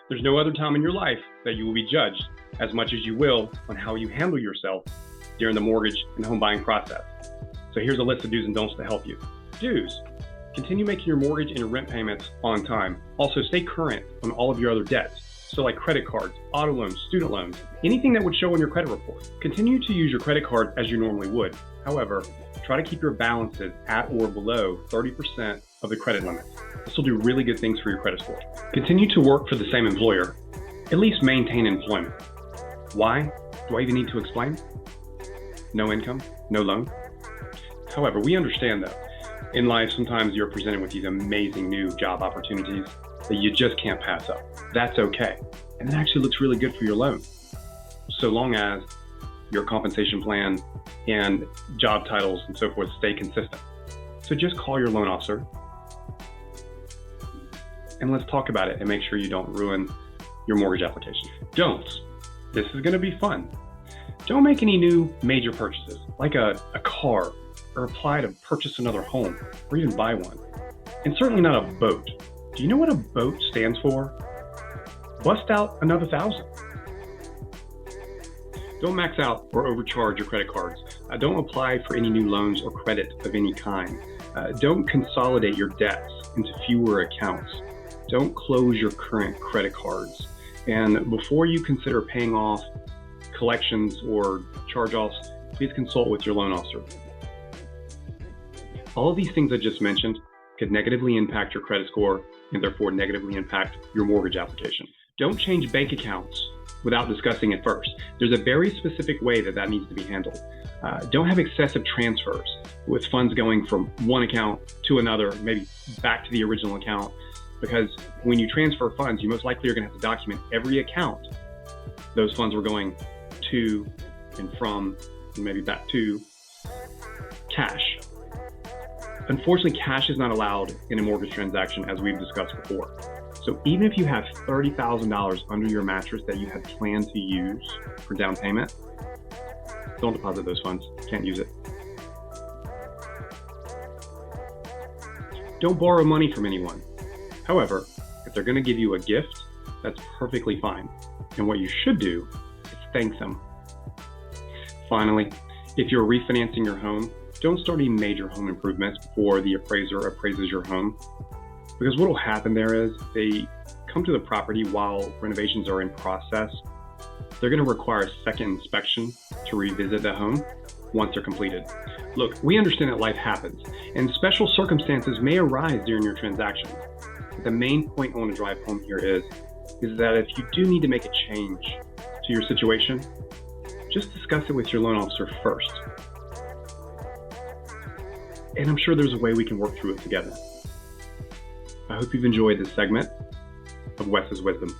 There's no other time in your life that you will be judged as much as you will on how you handle yourself during the mortgage and home buying process. So here's a list of do's and don'ts to help you. Do's: continue making your mortgage and your rent payments on time. Also, stay current on all of your other debts. So like credit cards, auto loans, student loans, anything that would show on your credit report. Continue to use your credit card as you normally would. However, try to keep your balances at or below 30% of the credit limit. This will do really good things for your credit score. Continue to work for the same employer. At least maintain employment. Why? Do I even need to explain? No income, no loan. However, we understand that in life, sometimes you're presented with these amazing new job opportunities that you just can't pass up. That's okay. And it actually looks really good for your loan, so long as your compensation plan and job titles and so forth stay consistent. So just call your loan officer and let's talk about it and make sure you don't ruin your mortgage application. Don'ts. This is gonna be fun. Don't make any new major purchases, like a car, or apply to purchase another home, or even buy one. And certainly not a boat. Do you know what a boat stands for? Bust out another 1,000. Don't max out or overcharge your credit cards. Don't apply for any new loans or credit of any kind. Don't consolidate your debts into fewer accounts. Don't close your current credit cards. And before you consider paying off collections or charge-offs, please consult with your loan officer. All of these things I just mentioned could negatively impact your credit score and therefore negatively impact your mortgage application. Don't change bank accounts without discussing it first. There's a very specific way that needs to be handled. Don't have excessive transfers with funds going from one account to another, maybe back to the original account, because when you transfer funds, you most likely are gonna have to document every account those funds were going to and from, and maybe back to cash. Unfortunately, cash is not allowed in a mortgage transaction, as we've discussed before. So even if you have $30,000 under your mattress that you had planned to use for down payment, don't deposit those funds. Can't use it. Don't borrow money from anyone. However, if they're going to give you a gift, that's perfectly fine. And what you should do is thank them. Finally, if you're refinancing your home, don't start any major home improvements before the appraiser appraises your home, because what will happen there is they come to the property while renovations are in process. They're going to require a second inspection to revisit the home once they're completed. Look, we understand that life happens and special circumstances may arise during your transaction. But the main point I want to drive home here is that if you do need to make a change to your situation, just discuss it with your loan officer first. And I'm sure there's a way we can work through it together. I hope you've enjoyed this segment of Wes's Wisdom.